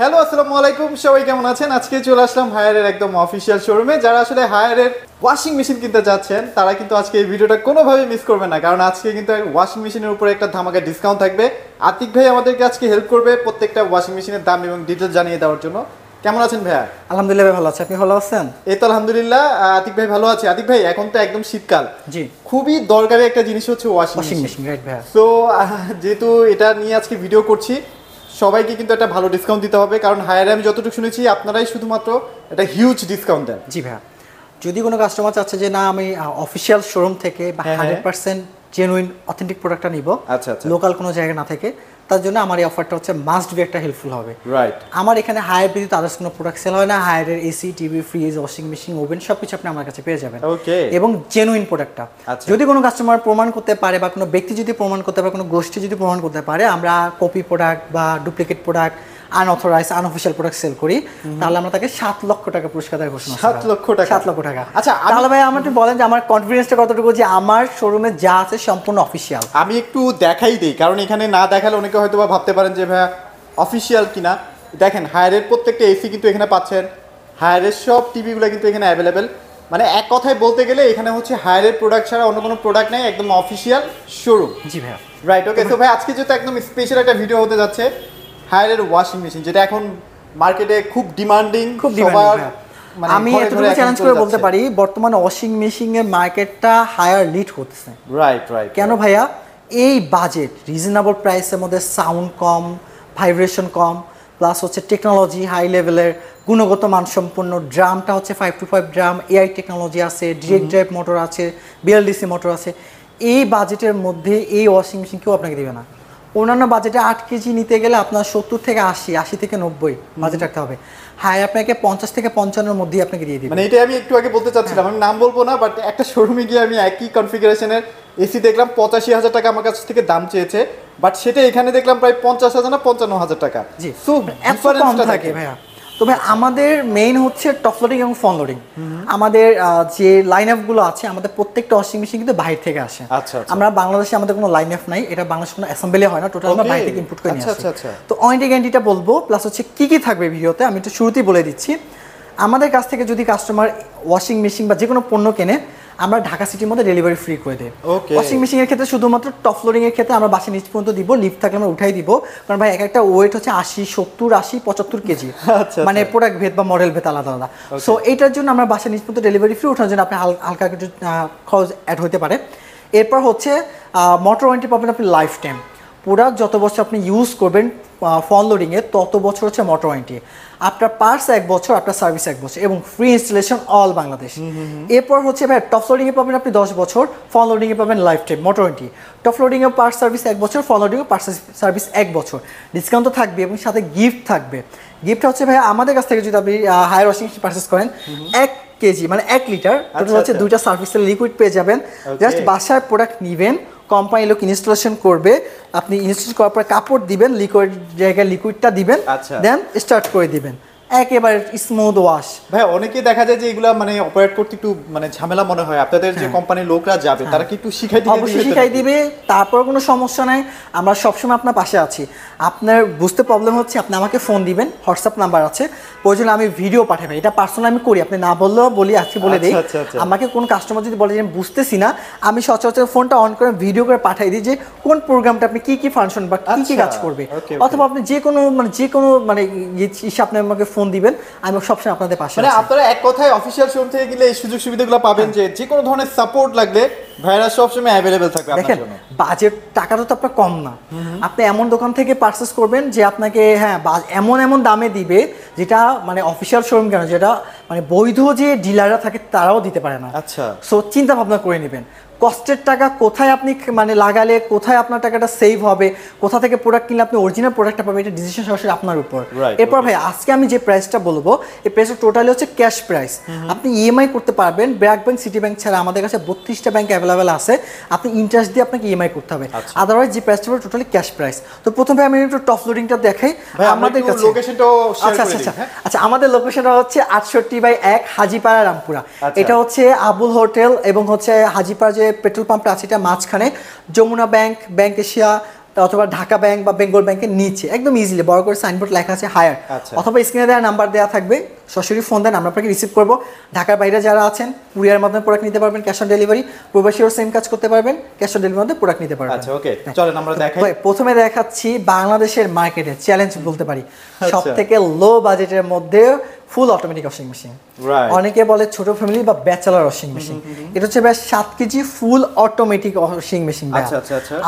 Hello আসসালামু আলাইকুম, সবাই কেমন আছেন? আজকে চলে আসলাম হায়ারের একদম অফিসিয়াল শোরুমে। যারা আসলে হায়ারের ওয়াশিং মেশিন কিনতে যাচ্ছেন তারা কিন্তু আজকে এই ভিডিওটা কোনোভাবেই মিস করবেন না, কারণ আজকে কিন্তু ওয়াশিং মেশিনের উপরে একটা ধামাকা ডিসকাউন্ট থাকবে। আতিক ভাই আমাদেরকে আজকে হেল্প করবে প্রত্যেকটা ওয়াশিং মেশিনের দাম এবং ডিটেলস জানিয়ে দেওয়ার জন্য। কেমন আছেন ভাইয়া? আলহামদুলিল্লাহ ভাই, ভালো আছি। আপনি ভালো আছেন? এই তো আলহামদুলিল্লাহ, আতিক ভাই ভালো আছে। আতিক ভাই, এখন তো একদম শীতকাল, জি, খুবই দরকারি একটা জিনিস হচ্ছে ওয়াশিং মেশিন, রাইট ভাইয়া। সো যেহেতু এটা নিয়ে আজকে ভিডিও করছি, সবাইকে কিন্তু একটা ভালো ডিসকাউন্ট দিতে হবে, কারণ হায়ারে আমি যতটুকু শুনেছি আপনারাই শুধুমাত্র একটা হিউজ ডিসকাউন্ট দেন। জি ভাইয়া, যদি কোনো কাস্টমার চাচ্ছে যে না আমি অফিসিয়াল শোরুম থেকে বা 100% জেনুইন অথেন্টিক প্রোডাক্টটা নিব, আচ্ছা আচ্ছা, লোকাল কোনো জায়গা না থেকে, তার জন্য আমার এই অফারটা হচ্ছে মাস্ট বি একটা হেল্পফুল হবে। রাইট। আমার এখানে হায়ার ব্যতীত আদার্স কোনো প্রোডাক্ট সেল হয় না। হায়ারের AC, TV, fridge, washing machine, oven সবকিছু আপনি আমার কাছে পেয়ে যাবেন। ওকে। এবং জেনুইন প্রোডাক্টটা যদি কোনো কাস্টমার প্রমাণ করতে পারে বা কোনো ব্যক্তি যদি প্রমাণ করতে পারে, কোনো গোষ্ঠী যদি প্রমাণ করতে পারে আমরা কপি প্রোডাক্ট বা duplicate product, unauthorise unofficial product sale করি, তাহলে আমরা তাকে 7 লক্ষ টাকা পুরস্কার দেওয়ার ঘোষণা। 7 লক্ষ টাকা? 7 লক্ষ টাকা। আচ্ছা, তাহলে ভাই আমাকে বলেন যে আমার কনফিডেন্সটা কতটুকু যে আমার শোরুমে যা আছে সম্পূর্ণ অফিসিয়াল। আমি একটু দেখাই দিই, কারণ এখানে না দেখালে অনেকে হয়তো বা ভাবতে পারেন যে ভাইয়া অফিসিয়াল কিনা। দেখেন, হায়ারের প্রত্যেকটা এসি কিন্তু এখানে পাচ্ছেন, হায়ারের সব টিভিগুলো কিন্তু এখানে অ্যাভেলেবেল। মানে এক কথায় বলতে গেলে এখানে হচ্ছে হায়ারের প্রোডাক্ট ছাড়া অন্য কোনো প্রোডাক্ট নেই, একদম অফিসিয়াল শোরুম। জি ভাইয়া। Right, okay. তো ভাই আজকে যেহেতু একদম স্পেশাল একটা ভিডিও হতে যাচ্ছে হায়ারের ওয়াশিং মেশিন, যেটা এখন মার্কেটে খুব ডিমান্ডিং, সবার মানে আমি এতটুকু চ্যালেঞ্জ করে বলতে পারি বর্তমানে ওয়াশিং মেশিনের মার্কেটটা হায়ার লিড হচ্ছে। Right right. কেন ভাইয়া? এই বাজেট রিজনেবল প্রাইসের মধ্যে সাউন্ড কম, ভাইব্রেশন কম, প্লাস হচ্ছে টেকনোলজি হাই লেভেলের, গুণগত মানসম্পন্ন। ড্রামটা হচ্ছে 525 ড্রাম, এআই টেকনোলজি আছে, ডিরেক্ট ড্রাইভ মোটর আছে, বিএলডিসি মোটর আছে। এই বাজেটের মধ্যে এই ওয়াশিং মেশিন কেউ আপনাকে দেবে না। অন্যান্য বাজেটে 8 কেজি নিতে গেলে আপনার 70 থেকে 80, 80 থেকে 90 বাজেট রাখতে হবে। হ্যাঁ, আপনাকে 50 থেকে 55-এর মধ্যেই আপনাকে দিয়ে দিবে। মানে এটা আমি একটু আগে বলতে চাচ্ছিলাম, আমি নাম বলবো না, বাট একটা শোরুমে গিয়ে আমি একই কনফিগারেশনের এসি দেখলাম 85,000 টাকা আমার কাছ থেকে দাম চেয়েছে, বাট সেটা এখানে দেখলাম প্রায় 50,000 না 55,000 টাকা। জি, সো এত কম থাকে ভাইয়া। তবে আমাদের মেইন হচ্ছে টপ লোডিং এবং ফ্রন্ট লোডিং। আমাদের যে লাইন আপগুলো আছে, আমাদের প্রত্যেকটা ওয়াশিং মেশিন কিন্তু বাইরে থেকে আসে। আচ্ছা, আমরা বাংলাদেশে আমাদের কোনো লাইন আপ নাই, এটা বাংলাদেশে কোনো অ্যাসেম্বলি হয় না, টোটাল আমরা বাইরে থেকে ইনপুট করে নিয়ে আসি। তো ওয়ারেন্টি গ্যারান্টিটা বলবো, প্লাস হচ্ছে কি কি থাকবে ভিডিওতে আমি একটু শুরুতেই বলে দিচ্ছি। আমাদের কাছ থেকে যদি কাস্টমার ওয়াশিং মেশিন বা যে কোনো পণ্য কেনে, আমরা ঢাকা সিটির মধ্যে ডেলিভারি ফ্রি করে দিই। ওয়াশিং মেশিনের ক্ষেত্রে শুধুমাত্র টপ ফ্লোরিং এর ক্ষেত্রে আমরা বাসের নিচ পর্যন্ত দিব, লিফট থাকলে আমরা উঠাই দিব, কারণ ভাই এক একটা ওয়েট হচ্ছে 80, 70, 80, 75 কেজি, মানে প্রোডাক্ট ভেদ বা মডেল ভেদ আলাদা আলাদা। সো এইটার জন্য আমরা বাসের নিচ পর্যন্ত ডেলিভারি ফ্রি, ওঠানোর জন্য আপনি হালকা কিছু খরচ অ্যাড হতে পারে। এরপর হচ্ছে মোটর ওয়ারেন্টি পাবেন আপনি লাইফ টাইম। প্রোডাক্ট যত বছর আপনি ইউজ করবেন ফ্রন্ট লোডিংয়ে, তত বছর হচ্ছে মোটর ওয়ারেন্টি। আপনার পার্টস 1 বছর, আপনার সার্ভিস 1 বছর, এবং ফ্রি ইনস্টলেশন অল বাংলাদেশ। এরপর হচ্ছে ভাই টপ লোডিংয়ে পাবেন আপনি 10 বছর, ফ্রন্ট লোডিংয়ে পাবেন life time motor warranty. Top লোডিংয়ে পার্টস সার্ভিস 1 বছর, ফ্রন্ট লোডিংয়ে পার্টস সার্ভিস 1 বছর। ডিসকাউন্ট তো থাকবে এবং সাথে গিফট থাকবে। গিফট হচ্ছে ভাই আমাদের কাছ থেকে যদি আপনি হায়ার ওয়াশিং মেশিন পারচেস করেন, 1 কেজি মানে 1 লিটার, টোটাল হচ্ছে 2টা সার্ভিসের লিকুইড পেয়ে যাবেন। জাস্ট বাসায় প্রোডাক্ট নেবেন, কোম্পানি লোক ইনস্টলেশন করবে, আপনি ইনস্টল করার পর কাপড় দিবেন, লিকুইড জায়গায় লিকুইডটা দিবেন, দেন স্টার্ট করে দিবেন, একেবারে স্মুথ ওয়াশ। ভাই অনেকেই দেখা যায় যে এগুলা মানে অপারেট করতে একটু মানে ঝামেলা মনে হয়, আপনাদের যে কোম্পানির লোকরা যাবে তারা কি একটু শিখাই দিবে, তারপর কোনো সমস্যা নাই, আমরা সবসময় আপনার পাশে আছি। আপনার বুঝতে প্রবলেম হচ্ছে আপনি আমাকে ফোন দিবেন, হোয়াটসঅ্যাপ নাম্বার আছে, প্রয়োজনে আমি ভিডিও পাঠাবেন, এটা পার্সোনাল আমি করি, আপনি না বললেও বলি, আজকে বলে দিই। আমাকে কোন কাস্টমার যদি বলে যে আমি বুঝতেছি না, আমি সচরাচর ফোনটা অন করে ভিডিও করে পাঠাই দিই যে কোন প্রোগ্রামটা আপনি কি কি ফাংশন বা কি কি কাজ করবে, অথবা আপনি যে কোনো আপনি আমাকে ফোন দিবেন, আমি সবসময় আপনাদের পাশে। মানে আপনারা এক কথায় অফিসিয়াল শোরুম থেকে গেলে এই সুযোগ সুবিধাগুলো পাবেন, যে কোনো ধরনের সাপোর্ট লাগলে ভাইরা সবসময় অ্যাভেলেবেল থাকবে আপনার জন্য। বাজেট টাকাটা তো আপনার কম না, আপনি এমন দোকান থেকে পারচেস করবেন যে আপনাকে এমন দামে দিবে যেটা মানে অফিসিয়াল শোরুম কেন, যেটা মানে বৈধ যে ডিলাররা থাকে তারাও দিতে পারে না। আচ্ছা, সো চিন্তা ভাবনা করে নেবেন কষ্টের টাকা কোথায় আপনি মানে লাগালে কোথায় আপনার টাকাটা সেভ হবে, কোথা থেকে প্রোডাক্ট কিনলে আপনি অরিজিনাল প্রোডাক্টটা পাবেন, এটা ডিসিশন সরাসরি আপনার উপর। এরপর ভাই আজকে আমি যে প্রাইসটা বলবো, এই প্রাইসটা টোটালি হচ্ছে ক্যাশ প্রাইস। আপনি ইএমআই করতে পারবেন, ব্র্যাক ব্যাংক, সিটি ব্যাংক ছাড়া আমাদের কাছে 32টা ব্যাংক অ্যাভেলেবেল আছে, আপনি ইন্টারেস্ট দিয়ে আপনাকে ইএমআই করতে হবে, আদারওয়াইজ যে প্রাইসটা হবে টোটালি ক্যাশ প্রাইস। তো প্রথমে আমি একটু টপ লোডিংটা দেখাই আমাদের কাছে। আচ্ছা, আমাদের লোকেশনটা হচ্ছে 68/1 হাজিপাড়া, রামপুরা। এটা হচ্ছে আবুল হোটেল এবং হচ্ছে হাজিপাড়া যে পেট্রোল পাম্পটা আছে, এটা মাঝখানে যমুনা ব্যাংক, ব্যাংক এশিয়া, অথবা ঢাকা ব্যাংক বা বেঙ্গল ব্যাংকের নিচে একদম ইজিলি বড় করে সাইনবোর্ড লেখা আছে হায়ার, আচ্ছা। অথবা স্ক্রিনে দেওয়া নাম্বার দেওয়া থাকবে, সরাসরি ফোন দেন, আমরা আপনাকে রিসিভ করবো। ঢাকার বাইরে যারা আছেন কুরিয়ার মাধ্যমে প্রোডাক্ট নিতে পারবেন, ক্যাশ অন ডেলিভারি। প্রবাসীও সেম কাজ করতে পারবেন, ক্যাশ অন ডেলিভারির মধ্যে প্রোডাক্ট নিতে পারবেন। আচ্ছা ওকে, চলেন আমরা দেখাই। ভাই প্রথমে দেখাচ্ছি বাংলাদেশের মার্কেটে চ্যালেঞ্জ বলতে পারি, সবথেকে লো বাজেটের মধ্যে ফুল অটোমেটিক ওয়াশিং মেশিন। অনেকে বলে ছোট ফ্যামিলি বা ব্যাচেলার ওয়াশিং মেশিন, এটা হচ্ছে ভাই 7 KG full automatic washing machine.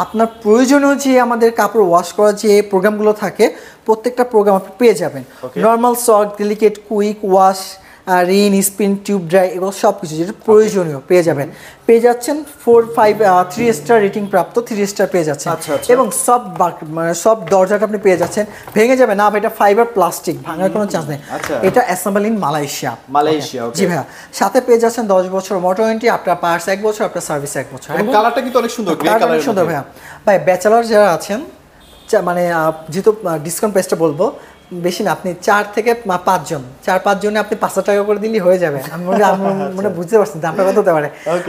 আপনার প্রয়োজনীয় যে আমাদের কাপড় ওয়াশ করার যে প্রোগ্রামগুলো থাকে প্রত্যেকটা প্রোগ্রাম আপনি পেয়ে যাবেন। নর্মাল সক, delicate, quick wash, Rin, spin, tube dry, এগুলো সব কিছু যেটা প্রয়োজনীয় পেয়ে যাবেন। পেয়ে যাচ্ছেন 4, 5, 3 স্টার রেটিং প্রাপ্ত 3 স্টার পেয়ে যাচ্ছেন। এবং সব মানে সব দরজাটা আপনি পেয়ে যাচ্ছেন, ভেঙে যাবে না, এটা ফাইবার প্লাস্টিক, ভাঙার কোনো চান্স নেই। এটা অ্যাসেম্বল ইন মালয়েশিয়া। জি ভাইয়া, সাথে পেয়ে যাচ্ছেন 10 বছর মোটর ওয়ারেন্টি, আপনার পার্টস 1 বছর, আপনার সার্ভিস 1 বছর। এবং কালারটা কিন্তু অনেক সুন্দর, গ্রে কালার সুন্দর ভাইয়া। ভাই ব্যাচেলার যারা আছেন, মানে যেহেতু ডিসকাউন্ট প্রাইসটা বলবো বেশি না, আপনি 4 থেকে 5 জন, 4-5 জনে আপনি 500 টাকা করে দিলেই হয়ে যাবে। আমি মনে বুঝতে পারছেন দামটা কত হতে পারে।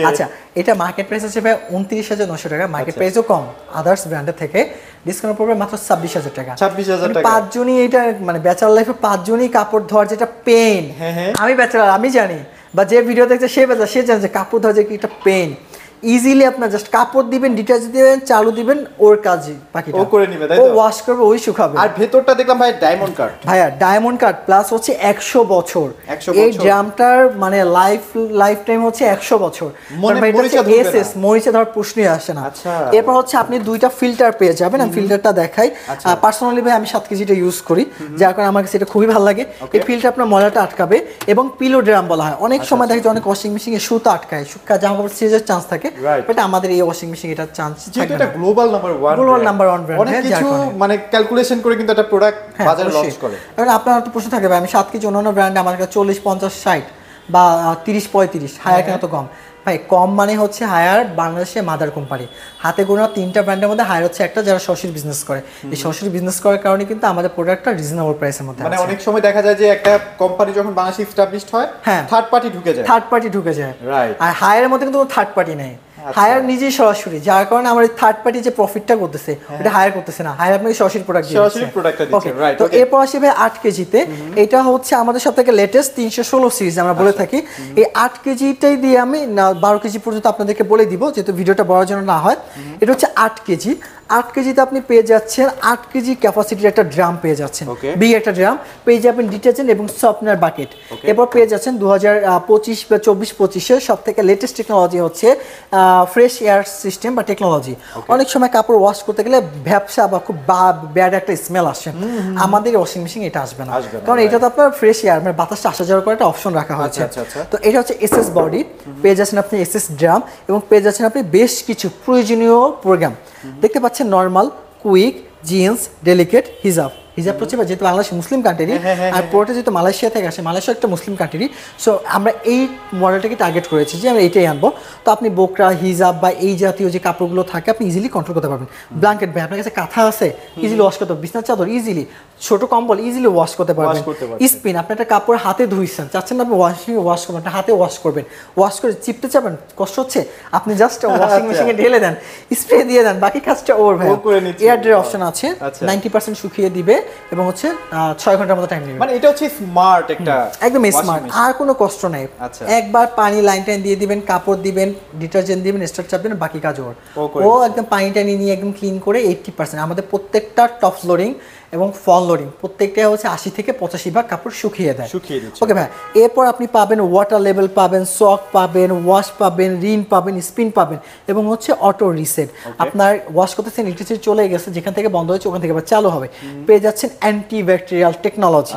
আচ্ছা, এটা মার্কেট প্রাইস আছে ভাই 29,900 টাকা, মার্কেট প্রাইসও কম আদার্স ব্র্যান্ডের থেকে, ডিসকাউন্ট পড়বে মাত্র 26,000 টাকা। 26,000 টাকা। 5 জনই এটা মানে ব্যাচেলার লাইফে 5 জনই কাপড় ধোয়ার যেটা পেইন, আমি ব্যাচেলার আমি জানি, বা যে ভিডিও দেখছে সে ব্যাচেলার সে জানে যে কাপড় ধোয়ার যে একটা পেইন। ইজিলি আপনার জাস্ট কাপড় দিবেন, ডিটারজেন্ট দিবেন, চালু দিবেন, ওর কাজই বাকিটা ও করে নেবে, তাই তো? ও ওয়াশ করবে, ওই শুকাবে। আর ভেতরটা দেখলাম ভাই ডায়মন্ড কাট। ভাইয়া ডায়মন্ড কাট প্লাস হচ্ছে 100 বছর। এই ড্রামটার মানে লাইফ টাইম হচ্ছে 100 বছর। এসএস মরিচা ধর প্রশ্নই আসে না। এরপর হচ্ছে আপনি 2টা ফিল্টার পেয়ে যাবেন, আমি ফিল্টারটা দেখাই। পার্সোনালি ভাই আমি 7 কেজিটা ইউজ করি, যার কারণে আমার কাছে এটা খুবই ভালো লাগে। এই ফিল্টার আপনার ময়লাটা আটকাবে, এবং পিলো ড্রাম বলা হয়। অনেক সময় দেখা যায় অনেক ওয়াশিং মেশিনে সুতা আটকায়, জামা কাপড় সিজের চান্স থাকে, বাট আমাদের এই ওয়াশিং মেশিন এটা চান্স থাকে না। এটা গ্লোবাল নাম্বার 1 ব্র্যান্ড, অনেক কিছু মানে ক্যালকুলেশন করে কিন্তু একটা প্রোডাক্ট বাজারে লঞ্চ করে। কারণ আপনার তো প্রশ্ন থাকে ভাই আমি 7 কেজি অন্যান্য ব্র্যান্ড আমার কাছে 40, 50, 60 বা 30, 35, হায়ার কেন তো কম? ভাই কম মানে হচ্ছে হায়ার বাংলাদেশে মাদার কোম্পানি, হাতে গোনা 3টা ব্র্যান্ডের মধ্যে হায়ার হচ্ছে একটা যারা সরাসরি বিজনেস করে। এই সরাসরি বিজনেস করার কারণে কিন্তু আমাদের প্রোডাক্টটা রিজনেবল প্রাইসের মধ্যে মানে অনেক সময় দেখা যায় যে একটা কোম্পানি যখন বাংলাদেশে এস্টাবলিশড হয়, থার্ড পার্টি ঢুকে যায়, রাইট। আর হায়ারের মধ্যে কিন্তু থার্ড পার্টি নেই, হায়ার নিজেই সরাসরি, যার কারণে আমার থার্ড পার্টি যে প্রফিটটা করতেছে ওটা হায়ার করতেছে না, হায়ার আপনাকে সরাসরি প্রোডাক্ট দিচ্ছে, রাইট। তো এরপর আসি ভাই 8 কেজিতে, এটা হচ্ছে আমাদের সবথেকে লেটেস্ট 316 সিরিজ আমরা বলে থাকি। এই 8 কেজিটাই দিয়ে আমি 12 কেজি পর্যন্ত আপনাদেরকে বলে দিব, যেহেতু ভিডিওটা বড় জন্য না হয়। এটা হচ্ছে 8 কেজি। 8 কেজিতে আপনি পেয়ে যাচ্ছেন 8 কেজি ক্যাপাসিটির একটা ড্রাম পেয়ে যাচ্ছেন, বিগ একটা ড্রাম পেয়ে যাবেন, ডিটারজেন্ট এবং সফটওয়্যার বাকেট। এরপর পেয়ে যাচ্ছেন 2025 বা 24-25-এর সব থেকে লেটেস্ট টেকনোলজি হচ্ছে ফ্রেশ এয়ার সিস্টেম বা টেকনোলজি। অনেক সময় কাপড় ওয়াশ করতে গেলে ভ্যাপসা বা খুব ব্যাড একটা স্মেল আসে, আমাদের ওয়াশিং মেশিন এটা আসবে না, কারণ এটা তো আপনার ফ্রেশ এয়ার মানে বাতাসটা আসা যাওয়ার করে একটা অপশন রাখা হয়েছে। তো এটা হচ্ছে এসএস বডি, পেয়ে যাচ্ছেন আপনি এসএস ড্রাম, এবং পেয়ে যাচ্ছেন আপনি বেশ কিছু প্রয়োজনীয় প্রোগ্রাম দেখতে পাচ্ছেন, নর্মাল, কুইক, জিন্স, ডেলিকেট, হিজাব। হিজাব হচ্ছে যেহেতু বাংলাদেশ মুসলিম কান্ট্রি, আর পুরোটা যেহেতু মালয়েশিয়া থেকে আসে, মালয়েশিয়া একটা মুসলিম কান্ট্রি, সো আমরা এই মডেলটাকে টার্গেট করেছি যে আমরা এইটাই আনবো। তো আপনি বোকরা, হিজাব বা এই জাতীয় যে কাপড়গুলো থাকে আপনি ইজিলি কন্ট্রোল করতে পারবেন। ব্ল্যাঙ্কেট ভাই আপনার কাছে কাঁথা আছে, ইজিলি ওয়াশ করতে পারবেন। বিছনার চাদর ইজিলি, ছোট কম্বল ইজিলি ওয়াশ করতে পারবেন। স্পিন আপনি একটা কাপড় হাতে ধুইছেন, চাচ্ছেন না আপনি ওয়াশ করবেন, আপনি হাতে ওয়াশ করবেন, ওয়াশ করে চিপতে চাবেন, কষ্ট হচ্ছে, আপনি জাস্ট ওয়াশিং মেশিনে ঢেলে দেন, স্প্রে দিয়ে দেন, বাকি কাজটা ওর ভাই। এয়ার ড্রাই অপশন আছে, 90% শুকিয়ে দিবে, এবং হচ্ছে 6 ঘন্টার মতো টাইম নেবে। মানে এটা হচ্ছে স্মার্ট একটা, একদম স্মার্ট, আর কোনো কষ্ট নাই। একবার পানি লাইন টাইন দিয়ে দিবেন, কাপড় দিবেন, ডিটারজেন্ট দিবেন, স্টার চাপবেন, বাকি কাজ ও একদম পানি টানি নিয়ে একদম ক্লিন করে 80%। আমাদের প্রত্যেকটা টপ লোডিং এবং ফল লোডিং প্রত্যেকটা হচ্ছে 80 থেকে 85 ভাগ কাপড় শুকিয়ে দেয়। ওকে ভাই, এরপর আপনি পাবেন ওয়াটার লেভেল পাবেন, সক পাবেন, ওয়াশ পাবেন, রিন পাবেন, স্পিন পাবেন, এবং হচ্ছে অটো রিসেট। আপনার ওয়াশ করতেছেন, ইলেকট্রিসিটি চলে গেছে, যেখান থেকে বন্ধ হয়েছে ওখান থেকে আবার চালু হবে, পেয়ে যাচ্ছেন অ্যান্টি ব্যাকটেরিয়াল টেকনোলজি।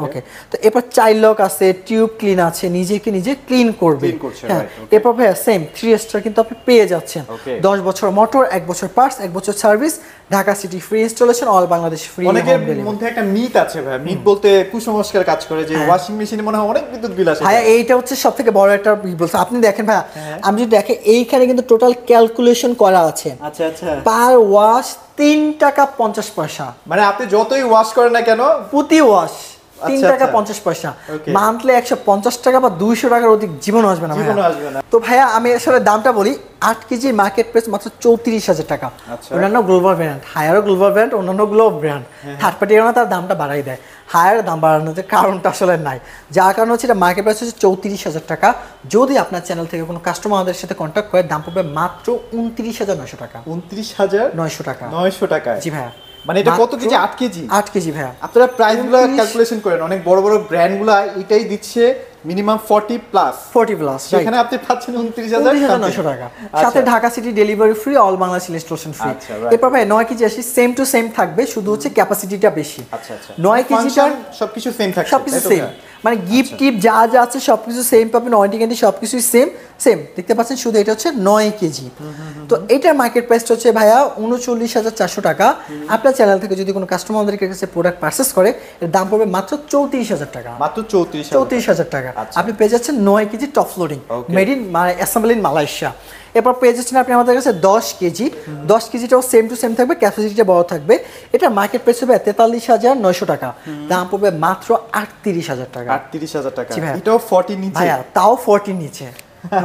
ওকে, তো এরপর চাইল্ড লক আছে, টিউব ক্লিন আছে, নিজেকে নিজে ক্লিন করবে। হ্যাঁ, এরপর ভাই সেম 3 স্টার কিন্তু আপনি পেয়ে যাচ্ছেন, 10 বছর মোটর, 1 বছর পার্টস, 1 বছর service, Dhaka city free installation, all Bangladesh free. অনেকের মধ্যে একটা মিথ আছে ভাই, মিথ বলতে কুসংস্কার কাজ করে যে ওয়াশিং মেশিনে মনে হয় অনেক বিদ্যুৎ বিল আসে। ভাই এইটা হচ্ছে সবথেকে বড় একটা বলছে, আপনি দেখেন ভাই, আমি যদি দেখে এইখানে কিন্তু টোটাল ক্যালকুলেশন করা আছে। আচ্ছা আচ্ছা, পার ওয়াশ 3 টাকা 50 পয়সা, মানে আপনি যতই ওয়াশ করেন না কেন প্রতি ওয়াশ 3 টাকা 50 পয়সা, মান্থলি 150 টাকা বা 200 টাকার অধিক জীবন আসবে না ভাইয়া। তো ভাইয়া আমি আসলে দামটা বলি, 8 কেজি মার্কেট প্রাইস মাত্র 34,000 টাকা। অন্যান্য গ্লোবাল ব্র্যান্ড, হায়ারও গ্লোবাল ব্র্যান্ড, অন্যান্য গ্লোবাল ব্র্যান্ড থার্ড পার্টি তার দামটা বাড়াই দেয়, হায়ার দাম বাড়ানোর কারণটা আসলে নাই, যার কারণ হচ্ছে এটা মার্কেট প্রাইস হচ্ছে 34,000 টাকা। যদি আপনার চ্যানেল থেকে কোনো কাস্টমার আমাদের সাথে কন্ট্যাক্ট করে, দাম পড়বে মাত্র 29,900 টাকা। 29,900 টাকা? 900 টাকা, জি ভাইয়া। মানে এটা কত কেজি? 8 কেজি। 8 কেজি ভাইয়া। আপনারা প্রাইসগুলো ক্যালকুলেশন করেন, অনেক বড় বড় ব্র্যান্ডগুলো এটাই দিচ্ছে মিনিমাম 40 প্লাস, সেখানে আপনি পাচ্ছেন 29,900 টাকা, সাথে Dhaka city delivery free, all Bangladesh installation free. এরপর ভাই 9 কেজি আসি, সেম টু সেম থাকবে, শুধু হচ্ছে ক্যাপাসিটিটা বেশি। 9 কেজিটা সবকিছু সেম থাকবে, সবকিছু সেম, মানে গিফট টিপ যা যা আছে সবকিছু সেম পাবেন, ওয়ারেন্টি গ্যারান্টি সবকিছুই সেম সেম দেখতে পাচ্ছেন, শুধু এটা হচ্ছে 9 কেজি। তো এটার মার্কেট প্রাইসটা হচ্ছে ভাইয়া 39,400 টাকা। আপনার চ্যানেল থেকে যদি কোনো কাস্টমার আমাদের কাছে প্রোডাক্ট পারচেস করে, এর দাম পড়বে মাত্র 34,000 টাকা। মাত্র 34,000 টাকা। আপনি পেয়ে যাচ্ছেন 9 KG top flooring, made in assemble in Malaysia. এরপর পেয়ে যাচ্ছেন আপনি আমাদের কাছে 10 কেজি, 10 কেজিটাও সেম টু সেম থাকবে, ক্যাপাসিটিটা বড় থাকবে। এটা মার্কেট প্রাইস হবে 43,900 টাকা, দাম পড়বে মাত্র 38,000 টাকা। 38,000 টাকা, এটাও 40 নিচে ভাইয়া, তাও 40 নিচে,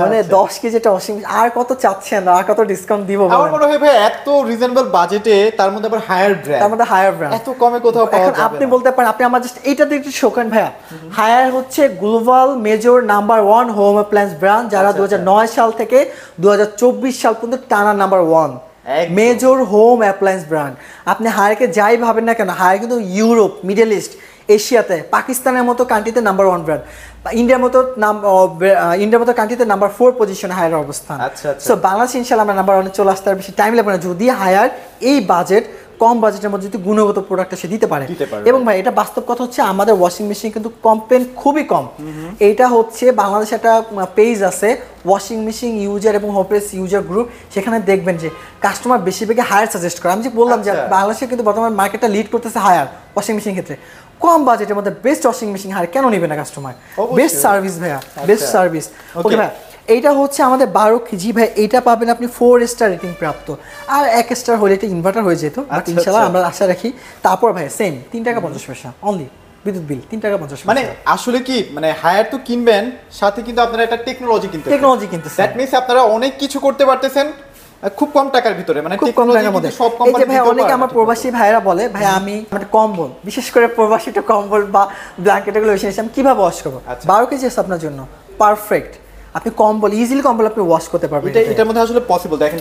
মানে 10 কেজিটা ওয়াশিং মেশিন। আর কত চাচ্ছেন, আর কত ডিসকাউন্ট দিব? আমার মনে হয় ভাই এত রিজনেবল বাজেটে, তার মধ্যে আবার হায়ার ব্র্যান্ড, তার মধ্যে হায়ার ব্র্যান্ড এত কমে কোথাও পাওয়া যাবে না। আপনি বলতে পারেন, আপনি আমার জাস্ট এইটাতে একটু শোকেন ভাইয়া, হায়ার হচ্ছে global major number 1 home appliance brand, যারা 2009 সাল থেকে 2024 সাল পর্যন্ত টানা number 1 major home appliance brand. আপনি হায়ারকে যাই ভাবেন না কেন, হায়ার কিন্তু ইউরোপ, মিডল ইস্ট, এশিয়াতে, পাকিস্তানের মতো কান্ট্রিতে নাম্বার 1 ব্র্যান্ড, ইন্ডিয়ার মতো কান্ট্রিতে নাম্বার 4 পজিশনে হায়ার অবস্থান। সো বাংলাদেশ ইনশাআল্লাহ আমরা নাম্বার 1 চলে আসতে আর বেশি টাইম লাগবে না, যদি হায়ার এই বাজেট, কম বাজেটের মধ্যে যদি গুণগত প্রোডাক্ট সে দিতে পারে। এবং ভাই এটা বাস্তব কথা হচ্ছে, আমাদের ওয়াশিং মেশিন কিন্তু কমপ্লেন খুবই কম। এটা হচ্ছে বাংলাদেশে একটা পেজ আছে, ওয়াশিং মেশিন ইউজার এবং হোপলেস ইউজার গ্রুপ, সেখানে দেখবেন যে কাস্টমার বেশিরভাগই হায়ার সাজেস্ট করে। আমি যে বললাম যে বাংলাদেশে কিন্তু বর্তমানে মার্কেটটা লিড করতেছে হায়ার ওয়াশিং মেশিন ক্ষেত্রে। কম বাজেটের মধ্যে বেস্ট ওয়াশিং মেশিন হায়ার কেন নেবে না কাস্টমার? বেস্ট সার্ভিস ভাইয়া, বেস্ট সার্ভিস। ওকে ভাই, এইটা হচ্ছে আমাদের 12 কেজি ভাই, এইটা পাবেন আপনি 4 স্টার রেটিং প্রাপ্ত, আর 1 স্টার হলে এটা ইনভার্টার হয়ে যেত, বাট ইনশাআল্লাহ আমরা আশা রাখি। তারপর ভাই সেম 3 টাকা 50 পয়সা অনলি বিদ্যুৎ বিল, 3 টাকা 50 পয়সা। মানে আসলে কি, মানে হায়ার তো কিনবেন, সাথে কিন্তু আপনারা একটা টেকনোলজি কিনতেছেন, দ্যাট মিন্স আপনারা অনেক কিছু করতে পারতেছেন খুব কম টাকার ভিতরে, মানে খুব কম টাকার মধ্যে। এই যে ভাই অনেকে আমার প্রবাসী ভাইরা বলে, ভাই আমি মানে কম্বল, বিশেষ করে প্রবাসীটা কম্বল বা ব্ল্যাঙ্কেট এগুলো বেশি আমি কিভাবে ওয়াশ করব? 12 কেজি আছে আপনার জন্য পারফেক্ট। আপনি কম্বল, ইজিলি কম্বল আপনি ওয়াশ করতে পারবেন। এটার মধ্যে আসলে পসিবল, দেখেন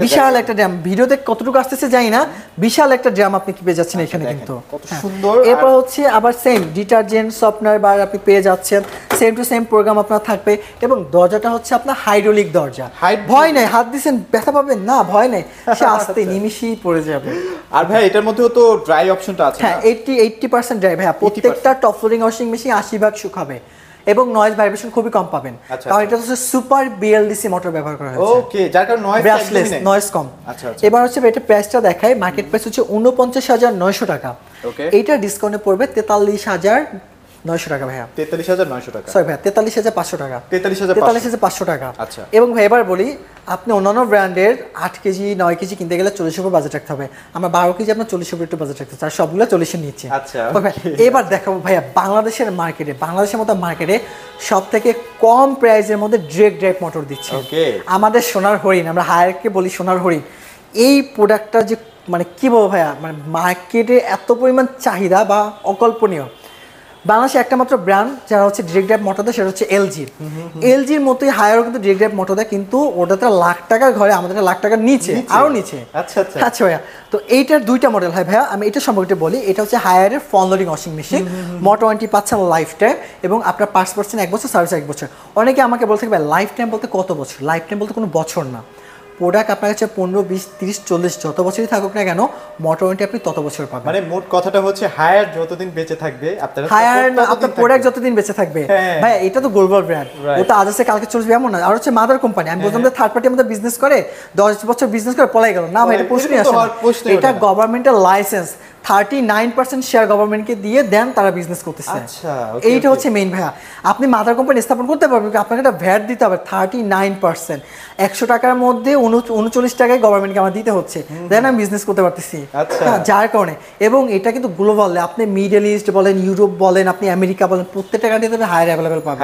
বিশাল একটা ড্রাম, ভিডিওতে কতটুকু আসতেছে জানি না, বিশাল একটা ড্রাম আপনি কি পেয়ে যাচ্ছেন এখানে কিন্তু কত সুন্দর। এরপর হচ্ছে আবার সেম ডিটারজেন্ট, সফটওয়্যার বার আপনি পেয়ে যাচ্ছেন, সেম টু সেম প্রোগ্রাম আপনার থাকবে। এবং দরজাটা হচ্ছে আপনার হাইড্রোলিক দরজা, ভয় নাই, হাত দিচ্ছেন ব্যথা পাবেন না, ভয় নাই, সে আস্তে নিমিশেই পড়ে যাবে। আর ভাই এটার মধ্যেও তো ড্রাই অপশনটা আছে। হ্যাঁ, 80% ড্রাই ভাইয়া। প্রত্যেকটা টপ ফ্লোরিং ওয়াশিং মেশিন 80% শুকাবে এবং নয়েজ ভাইব্রেশন খুবই কম পাবেন, কারণ এটা হচ্ছে সুপার বিএলডিসি মোটর ব্যবহার করা হয়েছে। ওকে, যার কারণে নয়েজ কম। এবার হচ্ছে এটা প্রাইসটা দেখাই, মার্কেট প্রাইস হচ্ছে 49,900 টাকা। এইটা ডিসকাউন্টে পড়বে 43,900 টাকা ভাইয়া। 43,900 টাকা, সরি ভাইয়া 43,500 টাকা। 43,500 টাকা। আচ্ছা। এবং ভাই এবার বলি, আপনি অন্যান্য ব্র্যান্ডের 8 কেজি 9 কেজি কিনতে গেলে 40 উপর বাজেট রাখতে হবে, আমরা 12 কেজি আপনার 40 উপর একটু বাজেট রাখতে চাই, সবগুলো 40 নিচ্ছে। আচ্ছা, এবার দেখাবো ভাইয়া বাংলাদেশের মার্কেটে, বাংলাদেশের মতো মার্কেটে সব থেকে কম প্রাইসের মধ্যে ডিরেক্ট ড্রাইভ মোটর দিচ্ছে আমাদের সোনার হরিণ, আমরা হায়ারকে বলি সোনার হরিণ। এই প্রোডাক্টটা যে মানে কি বলবো ভাইয়া, মানে মার্কেটে এত পরিমাণ চাহিদা বা অকল্পনীয়। বাংলাদেশে একটা মাত্র ব্র্যান্ড যারা হচ্ছে ডিরেক্ট ড্রাইভ মোটর দেয়, সেটা হচ্ছে এলজির মতোই হায়ারও কিন্তু ডিরেক্ট ড্রাইভ মোটর দেয়, কিন্তু ওটাতে লাখ টাকার ঘরে, আমাদের লাখ টাকার নিচে, আরও নিচে। আচ্ছা ভাইয়া, তো এইটার 2টা মডেল হয় ভাইয়া, আমি এটা সম্পর্কে বলি। এটা হচ্ছে হায়ারের front loading washing machine, motor warranty পাচ্ছেন লাইফ টাইম, এবং আপনার পার্টস পাচ্ছেন 1 বছর, সার্ভিস 1 বছর। অনেকে আমাকে বলতে ভাই লাইফ টাইম বলতে কত বছর? লাইফ টাইম বলতে কোনো বছর না, প্রোডাক্ট আপনার কাছে 15, 20, 30, 40 যত বছরই থাকুক না কেন, মোটর ওয়ারেন্টি আপনি তত বছর পাবেন। মানে মোট কথাটা হচ্ছে হায়ার যতদিন বেঁচে থাকবে, আপনার প্রোডাক্ট যতদিন বেঁচে থাকবে। ভাই এটা তো গ্লোবাল ব্র্যান্ড, ওটা আজ আছে কালকে চলবে এমন না। আর হচ্ছে মাদার কোম্পানি, আমি বলতাম যে থার্ড পার্টি আমাদের বিজনেস করে 10 বছর বিজনেস করে পলাই গেল না ভাই, এটা প্রশ্নই আসে না। এটা গভর্নমেন্টের লাইসেন্স, 39% শেয়ার গভর্নমেন্টকে দিয়ে দেন, তারা বিজনেস করতেছে। এইটা হচ্ছে মেইন ভাইয়া। আপনি মাদার কোম্পানি স্থাপন করতে পারবেন, আপনাকে একটা ভ্যাট দিতে হবে 39%। 100 টাকার মধ্যে 39 টাকায় গভর্নমেন্টকে আমার দিতে হচ্ছে, দেন আমি বিজনেস করতে পারতেছি। হ্যাঁ, যার কারণে। এবং এটা কিন্তু গ্লোবাল, আপনি মিডল ইস্ট বলেন, ইউরোপ বলেন, আপনি আমেরিকা বলেন, প্রত্যেকটা কান্ট্রিতে আপনি হায়ার অ্যাভেলেবেল পাবেন।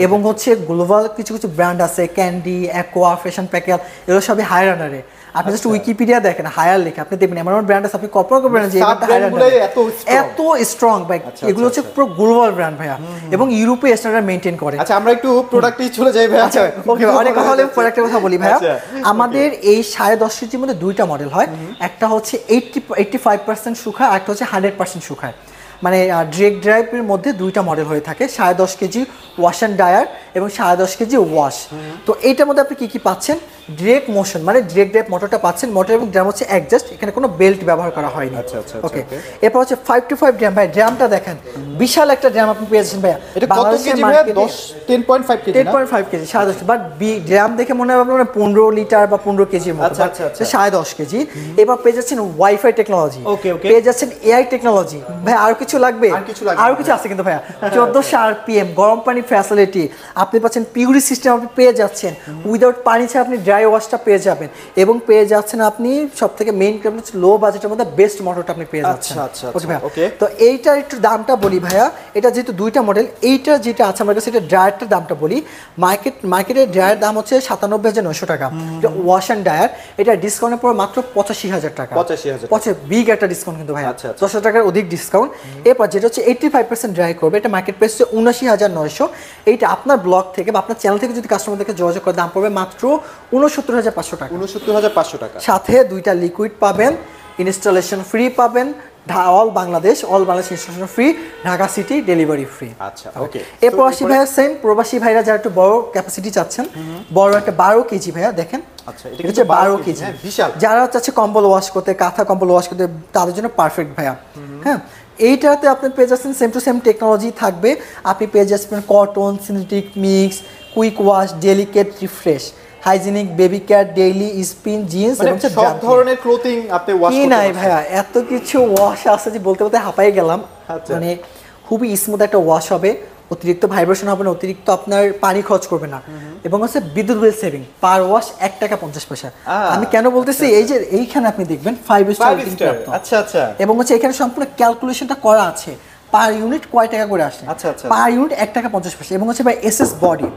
এবং হচ্ছে গ্লোবাল কিছু কিছু ব্র্যান্ড আছে, ক্যান্ডি, অ্যাকোয়া, ফ্যাশন প্যাকেল, এগুলো সবই হায়ার আন্ডারে। আপনি জাস্ট উইকিপিডিয়া দেখেন, হায়ার লেখা, আপনি দেখবেন এমন ব্র্যান্ড আছে, আপনি কল্পনা করবেন যে এটা হায়ার আন্ডারে এত স্ট্রং ভাই। এগুলো হচ্ছে পুরো গ্লোবাল ব্র্যান্ড ভাইয়া, এবং ইউরোপে স্ট্যান্ডার্ড মেইনটেইন করে। আচ্ছা, আমরা একটু প্রোডাক্টে চলে যাই ভাই। আচ্ছা, ওকে, অনেক কথা হলে প্রোডাক্টের কথা বলি ভাইয়া। আমাদের এই 10.5 কেজির মধ্যে দুইটা মডেল হয়, একটা হচ্ছে 85% শুকায়, আর একটা হচ্ছে 100% শুকায়। মানে ডিরেক্ট ড্রাইভের মধ্যে দুইটা মডেল হয়ে থাকে, 10.5 কেজি ওয়াশ অ্যান্ড ডায়ার এবং 10.5 কেজি ওয়াশ। তো এইটার মধ্যে আপনি কি পাচ্ছেন? ডিরেক্ট মোশন, মানে ডিরেক্ট ড্রাইভ মোটরটা পাচ্ছেন, মোটর এবং ড্রাম হচ্ছে অ্যাডজাস্ট, এখানে কোনো বেল্ট ব্যবহার করা হয়নি। ওকে, এরপর হচ্ছে 5 to 5 ড্রাম। ভাই ড্রামটা দেখেন, বিশাল একটা ড্রাম আপনি পেয়েছেন ভাইয়া। এটা কত কেজি ভাইয়া? 10.5 কেজি না? 10.5 কেজি, 10.5। বাট ড্রাম দেখে মনে হবে আপনার 15 লিটার বা 15 কেজির মতো। আচ্ছা, 10.5 কেজি। এবার পেয়ে যাচ্ছেন ওয়াইফাই টেকনোলজি, পেয়ে যাচ্ছেন এআই টেকনোলজি। ভাই আর কিছু লাগবে? আরো কিছু আছে কিন্তু ভাইয়া। 1400 আরপিএম গরম পানি ফ্যাসিলিটি আপনি পাচ্ছেন, পিউরি সিস্টেম আপনি পেয়ে যাচ্ছেন, উইদাউট পানি ছাড়া আপনি ড্রাই ওয়াশটা পেয়ে যাবেন, এবং পেয়ে যাচ্ছেন আপনি সবথেকে মেইন লো বাজেটের মধ্যে বেস্ট মোটরটা আপনি পেয়ে যাচ্ছেন। ওকে, তো এইটার একটু দামটা বলি ভাইয়া। এটা যেহেতু দুইটা মডেল, এইটা যেটা আছে আমার কাছে, এটা ড্রায়ারটার দামটা বলি। মার্কেটের ড্রায়ার দাম হচ্ছে 97,900 টাকা, ওয়াশ অ্যান্ড ডায়ার। এটা ডিসকাউন্টের পর মাত্র 85,000 টাকা। 85,000 বিগ একটা ডিসকাউন্ট কিন্তু ভাইয়া, 10,000 টাকার অধিক ডিসকাউন্ট। এরপর যেটা হচ্ছে 85% ড্রাই করবে, এটা মার্কেট প্রাইস হচ্ছে 79,900। এইটা আপনার ব্লগ থেকে বা আপনার চ্যানেল থেকে যদি কাস্টমারদেরকে যোগাযোগ করে, দাম পড়বে মাত্র 69,500 টাকা। 69,500 টাকা। সাথে দুইটা লিকুইড পাবেন, ইনস্টলেশন ফ্রি পাবেন, all Bangladesh installation free, Dhaka city delivery free. আচ্ছা, ওকে। এরপর আসি ভাইয়া সেম প্রবাসী ভাইরা যারা একটু বড় ক্যাপাসিটি চাচ্ছেন, বড় একটা 12 কেজি ভাইয়া দেখেন। আচ্ছা, এটা হচ্ছে 12 কেজি, বিশাল। যারা চাচ্ছে কম্বল ওয়াশ করতে, কাঁথা কম্বল ওয়াশ করতে, তাদের জন্য পারফেক্ট ভাইয়া। হ্যাঁ, এইটাতে আপনি পেয়ে যাচ্ছেন সেম টু সেম টেকনোলজি থাকবে। আপনি পেয়ে যাচ্ছেন cotton, synthetic mix, quick wash, delicate, refresh, hygienic, baby care, daily spin, jeans এবং সব ধরনের ক্লোথিং আপনি ওয়াশ করতে পারবেন। নাই ভাইয়া, এত কিছু ওয়াশ আছে যে বলতে বলতে হাঁপাই গেলাম। মানে খুবই স্মুথ একটা ওয়াশ হবে, অতিরিক্ত ভাইব্রেশন হবে না, অতিরিক্ত আপনার পানি খরচ করবে না, এবং হচ্ছে বিদ্যুৎ বিল সেভিং। পার ওয়াশ 1 টাকা 50 পয়সা। আমি কেন বলতেছি, এই যে এইখানে আপনি দেখবেন 5 স্টার। আচ্ছা আচ্ছা, এবং হচ্ছে এখানে সম্পূর্ণ ক্যালকুলেশনটা করা আছে, পার ইউনিট কয় টাকা করে আসে। আচ্ছা আচ্ছা, পার ইউনিট 1 টাকা 50 পয়সা। এবং হচ্ছে ভাই এসএস বডি,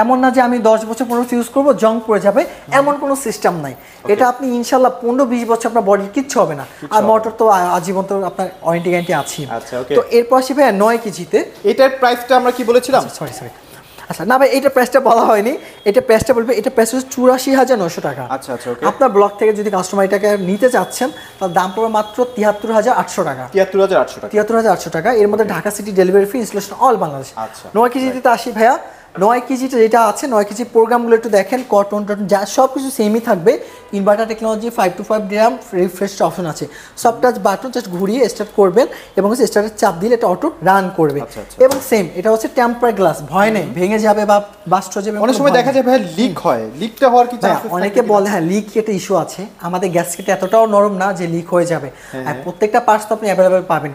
এমন না যে আমি 10 বছর পর্যন্ত ইউজ করবো জং পড়ে যাবে, এমন কোনো সিস্টেম নাই। এটা আপনি ইনশাল্লাহ 15-20 বছর আপনার বডির কিচ্ছু হবে না। আর মোটর তো আজীবন তো আপনার ওয়ারেন্টি গ্যারান্টি আছে। তো এরপর আসি ভাই 9 কেজিতে। এটার প্রাইসটা আমরা কি বলেছিলাম? সরি আচ্ছা, না ভাই এটা প্রাইসটা বলা হয়নি, এটা প্রাইসটা বলবে, এটা প্রাইস হচ্ছে 84,900 টাকা। আচ্ছা আচ্ছা, ওকে। আপনার ব্লগ থেকে যদি কাস্টমার এটাকে নিতে চাচ্ছেন, তাহলে দাম পড়বে মাত্র 73,800 টাকা। 73,800 টাকা। এর মধ্যে Dhaka city delivery free, installation all Bangladesh. 9 কেজিতে আসি ভাইয়া। 9 কেজিটা যেটা আছে, 9 কেজি প্রোগ্রামগুলো একটু দেখেন, কটন যা সব কিছু সেমই থাকবে। Inverter technology, 5 to 5 drum, refresh option আছে। সব টাচ বাটন জাস্ট ঘুরিয়ে স্টার্ট করবেন, এবং হচ্ছে স্টার্টের চাপ দিলে এটা অটো রান করবে। এবং সেম এটা হচ্ছে টেম্পার গ্লাস, ভয় নেই ভেঙে যাবে বা বাস্ট হয়ে যাবে। অনেক সময় দেখা যায় ভাই লিক হয়, লিকটা হওয়ার কি চান্স? অনেকে বলে হ্যাঁ লিক একটা ইস্যু আছে, আমাদের গ্যাসকেট এতটাও নরম না যে লিক হয়ে যাবে। আর প্রত্যেকটা পার্টস তো আপনি অ্যাভেলেবেল পাবেন,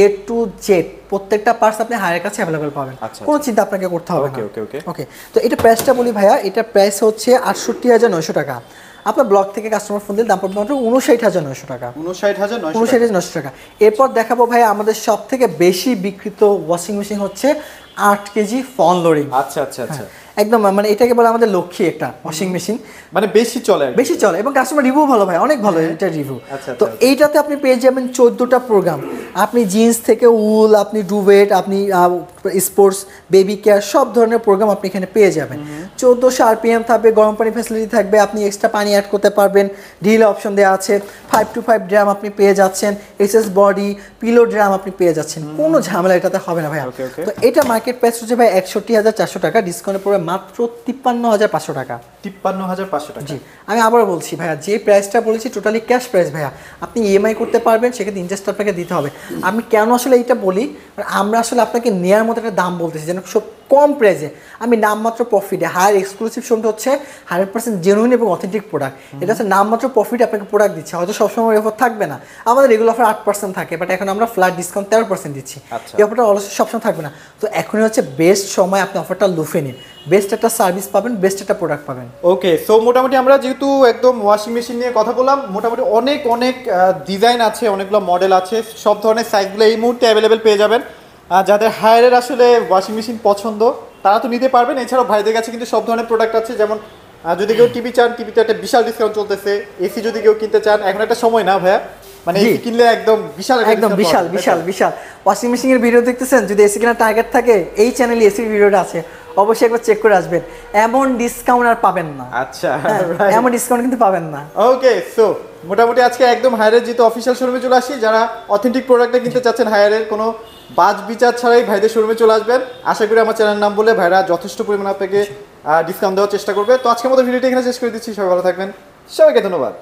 A to Z প্রত্যেকটা পার্টস আপনি হায়ারের কাছে অ্যাভেলেবেল পাবেন, কোনো চিন্তা আপনাকে করতে হবে না। ওকে, তো এটা প্রাইসটা বলি ভাইয়া, এটা প্রাইস হচ্ছে 68,900 টাকা। আপনার ব্লগ থেকে কাস্টমার ফোন দিলে দাম পড়বে মাত্র 59,900 টাকা। 59,900 টাকা। এরপর দেখাবো ভাইয়া আমাদের সব থেকে বেশি বিক্রিত ওয়াশিং মেশিন হচ্ছে 8 কেজি ফন লোডিং। আচ্ছা আচ্ছা আচ্ছা, একদম মানে এটাকে বলে আমাদের লক্ষ্মী একটা ওয়াশিং মেশিন, মানে বেশি চলে এবং কাস্টমার রিভিউ ভালো ভাই, অনেক ভালো এটা রিভিউ। তো এইটাতে আপনি পেয়ে যাবেন 14টা প্রোগ্রাম। আপনি জিন্স থেকে উল, আপনি ডুভেট, আপনি স্পোর্টস, বেবি কেয়ার, সব ধরনের প্রোগ্রাম আপনি এখানে পেয়ে যাবেন। 1400 আরপিএম থাকবে, গরম পানি ফ্যাসিলিটি থাকবে, আপনি এক্সট্রা পানি অ্যাড করতে পারবেন, ডিল অপশন দেওয়া আছে। 5 to 5 ড্রাম আপনি পেয়ে যাচ্ছেন, এসএস বডি, পিলো ড্রাম আপনি পেয়ে যাচ্ছেন, কোনো ঝামেলা এটাতে হবে না ভাইয়া। তো এটা মার্কেট প্রাইস হচ্ছে ভাই 61,400 টাকা, ডিসকাউন্টে পড়বে মাত্র 53,500 টাকা। 53,500 টাকা। জি, আমি আবার বলছি ভাইয়া, যে প্রাইসটা বলেছি টোটালি ক্যাশ প্রাইস ভাইয়া। আপনি ইএমআই করতে পারবেন, সেক্ষেত্রে ইন্টারেস্ট আপনাকে দিতে হবে। আমি কেন আসলে এইটা বলি, আমরা আসলে আপনাকে নেয়ার মতো একটা দাম বলতেছি যেন কম প্রাইসে আমি নামমাত্র প্রফিটে হায়ার এক্সক্লুসিভ শোরুমটা হচ্ছে 100% জেনুইন এবং অথেন্টিক প্রোডাক্ট। এটা হচ্ছে নামমাত্র প্রফিট আপনাকে প্রোডাক্ট দিচ্ছে, হয়তো সবসময় অফার থাকবে না, আমাদের রেগুলার অফার 8% থাকে, বাট এখন আমরা ফ্ল্যাট ডিসকাউন্ট 13% দিচ্ছি। এই অফারটা অবশ্যই সবসময় থাকবে না। তো এখনই হচ্ছে বেস্ট সময়, আপনি অফারটা লুফে নিন, বেস্ট একটা সার্ভিস পাবেন, বেস্ট একটা প্রোডাক্ট পাবেন। ওকে, সো মোটামুটি আমরা যেহেতু একদম ওয়াশিং মেশিন নিয়ে কথা বললাম, মোটামুটি অনেক অনেক ডিজাইন আছে, অনেকগুলো মডেল আছে, সব ধরনের সাইজগুলো এই মুহূর্তে অ্যাভেলেবেল পেয়ে যাবেন। যাদের হায়ারের আসলে ওয়াশিং মেশিন পছন্দ তারা তো নিতে পারবেন। এছাড়াও ভাইদের কাছে কিন্তু সব ধরনের প্রোডাক্ট আছে, যেমন যদি কেউ টিভি চান, টিভিতে একটা বিশাল ডিসকাউন্ট চলতেছে। এসি যদি কেউ কিনতে চান, এখন একটা সময় না ভাইয়া, মানে এসি কিনলে একদম বিশাল একদম বিশাল বিশাল বিশাল ওয়াশিং মেশিনের ভিডিও দেখতেছেন, যদি এসি কেনার টার্গেট থাকে এই চ্যানেলে এসির ভিডিওটা আছে, অবশ্যই একবার চেক করে আসবেন। এমন ডিসকাউন্ট আর পাবেন না। আচ্ছা, এমন ডিসকাউন্ট কিন্তু পাবেন না। ওকে, সো মোটামুটি আজকে একদম হায়ারের যেহেতু অফিসিয়াল শোরুমে চলে আসি, যারা অথেন্টিক প্রোডাক্টটা কিনতে চাচ্ছেন হায়ারের কোনো বাজ বিচার ছাড়াই ভাইদের শোরুমে চলে আসবেন। আশা করি আমার চ্যানেল নাম বলে ভাইরা যথেষ্ট পরিমাণে আপনাকে ডিসকাউন্ট দেওয়ার চেষ্টা করবে। তো আজকের মতো ভিডিওটা এখানে শেষ করে দিচ্ছি। সবাই ভালো থাকবেন, সবাইকে ধন্যবাদ।